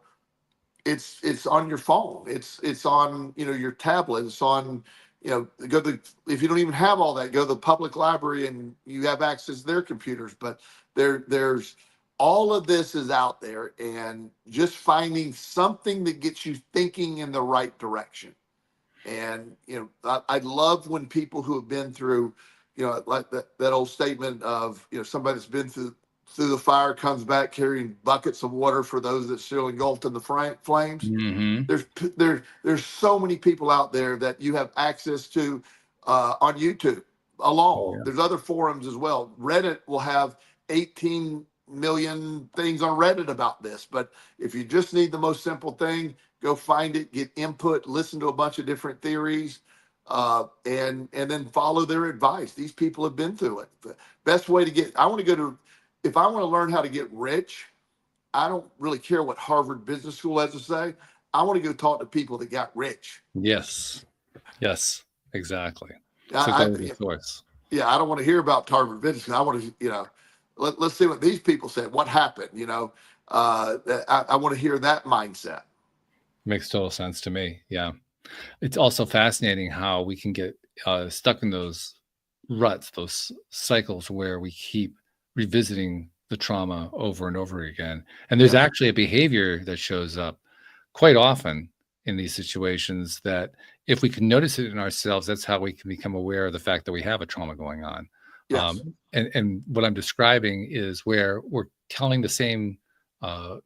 it's on your phone. It's on your tablet. It's on if you don't even have all that, go to the public library and you have access to their computers. But there's all of this is out there, and just finding something that gets you thinking in the right direction. And I love when people who have been through, like that old statement of somebody that's been through the fire comes back carrying buckets of water for those that still engulfed in the flames. Mm-hmm. There's so many people out there that you have access to on YouTube alone. Oh, yeah. There's other forums as well. Reddit will have 18 million things on Reddit about this, but if you just need the most simple thing, go find it, get input, listen to a bunch of different theories, and then follow their advice. These people have been through it. The best way to if I want to learn how to get rich, I don't really care what Harvard Business School has to say. I want to go talk to people that got rich. Yes, exactly. So I go to the source. Yeah, I don't want to hear about Harvard Business School. I want to, let's see what these people said. What happened? I want to hear that mindset. Makes total sense to me. Yeah. It's also fascinating how we can get stuck in those ruts, those cycles where we keep revisiting the trauma over and over again. And there's Yeah. actually a behavior that shows up quite often in these situations that if we can notice it in ourselves, that's how we can become aware of the fact that we have a trauma going on. Yes. And what I'm describing is where we're telling the same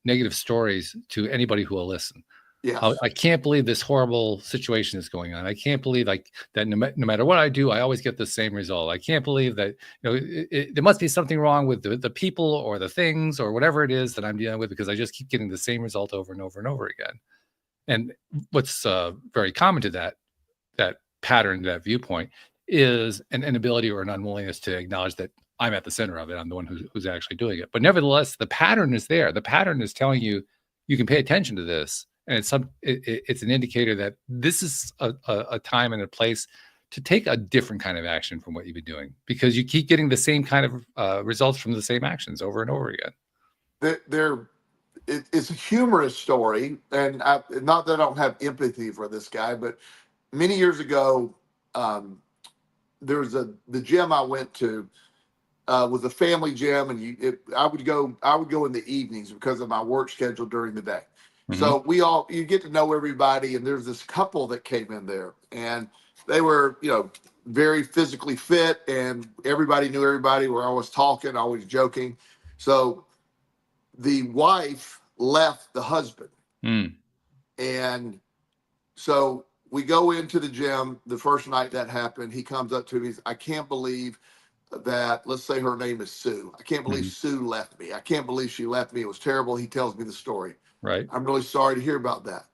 negative stories to anybody who will listen. Yes. I can't believe this horrible situation is going on. I can't believe like that. No matter what I do, I always get the same result. I can't believe that. There must be something wrong with the people or the things or whatever it is that I'm dealing with because I just keep getting the same result over and over and over again. And what's very common to that pattern, that viewpoint, is an inability or an unwillingness to acknowledge that I'm at the center of it. I'm the one who's actually doing it. But nevertheless, the pattern is there. The pattern is telling you you can pay attention to this, and it's an indicator that this is a time and a place to take a different kind of action from what you've been doing because you keep getting the same kind of results from the same actions over and over again. It's a humorous story, and not that I don't have empathy for this guy, but many years ago, there was the gym I went to was a family gym, and I would go in the evenings because of my work schedule during the day. So you get to know everybody, and there's this couple that came in there, and they were, very physically fit, and everybody knew everybody. We're always talking, always joking. So the wife left the husband. Mm. And so we go into the gym the first night that happened. He comes up to me. I can't believe that, let's say her name is Sue. I can't believe Sue left me. I can't believe she left me. It was terrible. He tells me the story. Right. I'm really sorry to hear about that.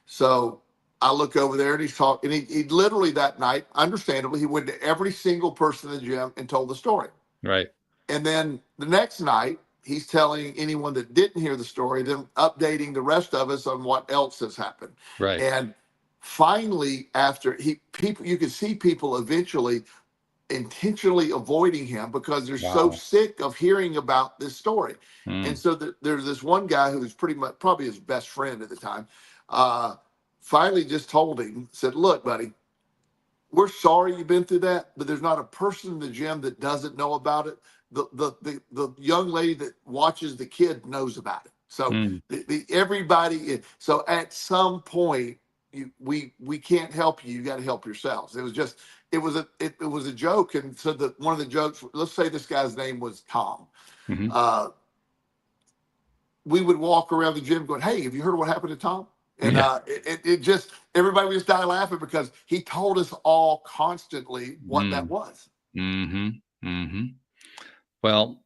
So I look over there and he's talking. And he literally that night, understandably, he went to every single person in the gym and told the story. Right. And then the next night, he's telling anyone that didn't hear the story, then updating the rest of us on what else has happened. Right. And finally, after you can see people eventually intentionally avoiding him because they're so sick of hearing about this story. And so there's this one guy who's pretty much probably his best friend at the time, finally just told him, said, look, buddy, we're sorry you've been through that, but there's not a person in the gym that doesn't know about it. The young lady that watches the kid knows about it. So everybody. So at some point, we can't help you. You got to help yourselves. It was a joke. And so one of the jokes. Let's say this guy's name was Tom. We would walk around the gym going, "Hey, have you heard what happened to Tom?" And it just everybody would just die laughing because he told us all constantly what that was. Well,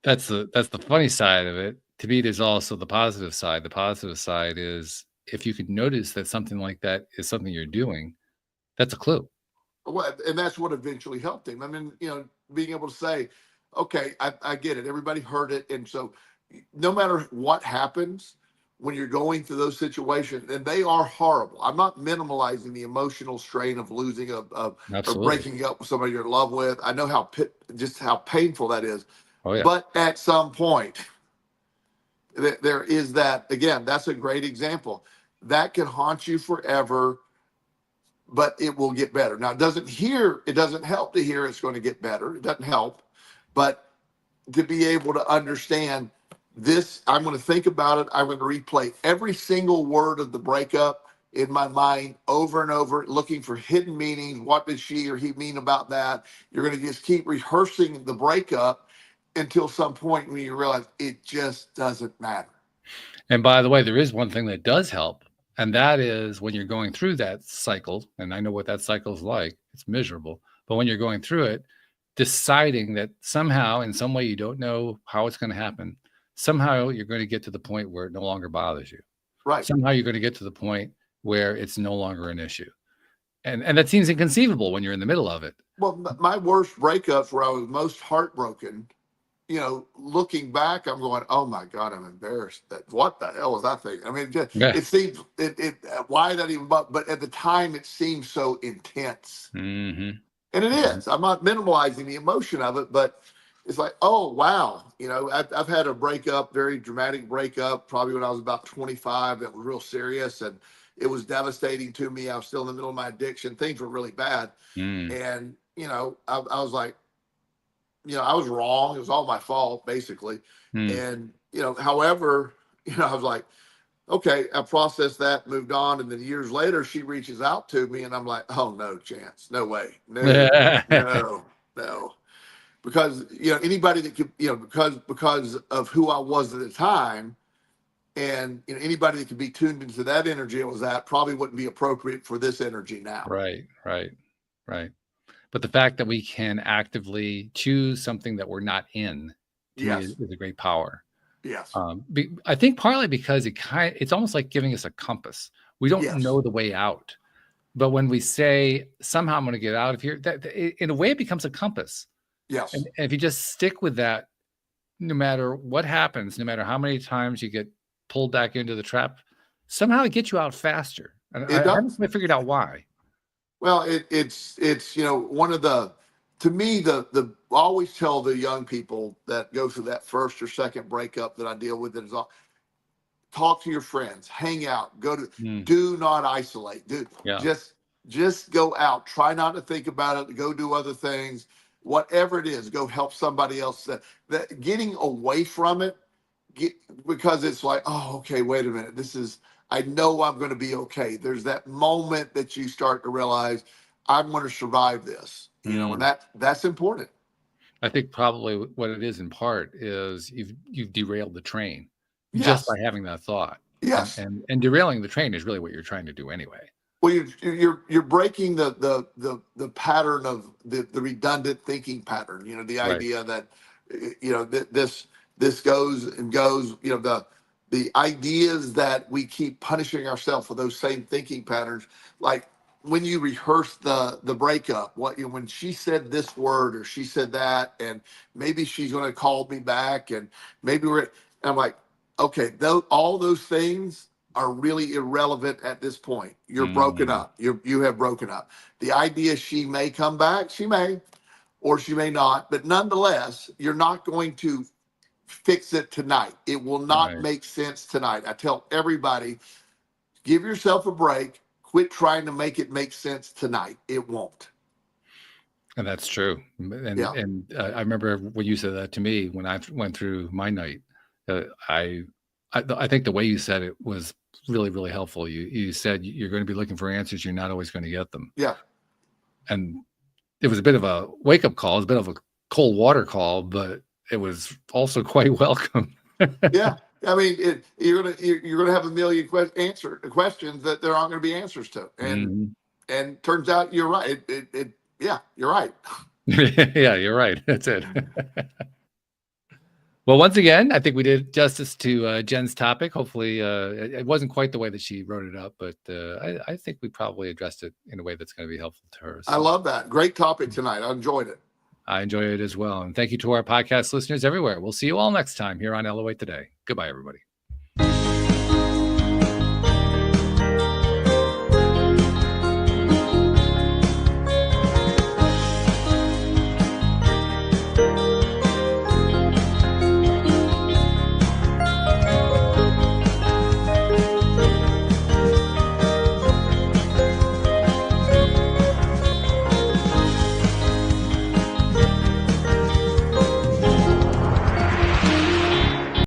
that's the funny side of it. To me, there's also the positive side. The positive side is if you could notice that something like that is something you're doing, that's a clue. Well, and that's what eventually helped him. I mean, being able to say, okay, I get it. Everybody heard it. And so no matter what happens when you're going through those situations, and they are horrible. I'm not minimalizing the emotional strain of losing or breaking up with somebody you're in love with. I know how painful that is. Oh, yeah. But at some point, there is that, again, that's a great example. That can haunt you forever, but it will get better. Now, it doesn't help to hear it's going to get better. It doesn't help. But to be able to understand this, I'm going to think about it. I'm going to replay every single word of the breakup in my mind over and over, looking for hidden meanings. What did she or he mean about that? You're going to just keep rehearsing the breakup until some point when you realize it just doesn't matter. And by the way, there is one thing that does help, and that is when you're going through that cycle, and I know what that cycle is like, it's miserable, but when you're going through it, deciding that somehow, in some way, you don't know how it's going to happen, somehow you're going to get to the point where it no longer bothers you. Right. Somehow you're going to get to the point where it's no longer an issue. And that seems inconceivable when you're in the middle of it. Well, my worst breakups where I was most heartbroken, looking back, I'm going, oh my God, I'm embarrassed. What the hell was I thinking? I mean, it seems why that even, but at the time it seemed so intense. And it is. I'm not minimalizing the emotion of it, but it's like, oh, wow. I've had a breakup, very dramatic breakup, probably when I was about 25, that was real serious. And it was devastating to me. I was still in the middle of my addiction. Things were really bad. Mm, And, I was like, I was wrong. It was all my fault, basically. mm. And, however, I was like, okay, I processed that, moved on. And then years later, she reaches out to me and I'm like, oh, no chance. No way. No, no, no. Because, anybody that could, because of who I was at the time, and anybody that could be tuned into that energy it was at probably wouldn't be appropriate for this energy now. Right, right, right. But the fact that we can actively choose something that we're not in, to me, Yes. is a great power. Yes. I think partly because it's almost like giving us a compass. We don't Yes. know the way out, but when we say somehow I'm going to get out of here, in a way it becomes a compass. Yes. And if you just stick with that, no matter what happens, no matter how many times you get pulled back into the trap, somehow it gets you out faster. And It I haven't does. quite figured out why. Well, it's one of the, to me, the I always tell the young people that go through that first or second breakup that I deal with, that is all, talk to your friends, hang out, Mm, do not isolate. yeah, Just go out. Try not to think about it. Go do other things. Whatever it is, go help somebody else. That getting away from it, because it's like, oh, okay, wait a minute. I know I'm going to be okay. There's that moment that you start to realize I'm going to survive this, and mm. that's important. I think probably what it is in part is you've derailed the train just Yes. by having that thought, and Yes. and derailing the train is really what you're trying to do anyway. Well, you're breaking the pattern of the redundant thinking pattern. The Right. idea that this goes and goes. The ideas that we keep punishing ourselves for those same thinking patterns. Like when you rehearse the breakup, when she said this word or she said that, and maybe she's going to call me back, and maybe and I'm like, okay, all those things are really irrelevant at this point. You're broken Mm, up. You have broken up. The idea she may come back, she may, or she may not, but nonetheless, you're not going to fix it tonight. It will not right. make sense tonight. I tell everybody, give yourself a break. Quit trying to make it make sense tonight. It won't. And that's true. Yeah. I remember when you said that to me when I went through my night. Uh, I, I think the way you said it was really, really helpful. You said you're going to be looking for answers. You're not always going to get them. Yeah. And it was a bit of a wake up call. It was a bit of a cold water call, but it was also quite welcome. Yeah. I mean, you're gonna have a million questions that there aren't going to be answers to, Mhm. and turns out you're right. Yeah, you're right. Yeah, you're right. That's it. Well, once again, I think we did justice to Jen's topic. Hopefully, it wasn't quite the way that she wrote it up, but I think we probably addressed it in a way that's going to be helpful to her. I So love that. Great topic tonight. I enjoyed it. I enjoy it as well. And thank you to our podcast listeners everywhere. We'll see you all next time here on LOA Today. Goodbye, everybody.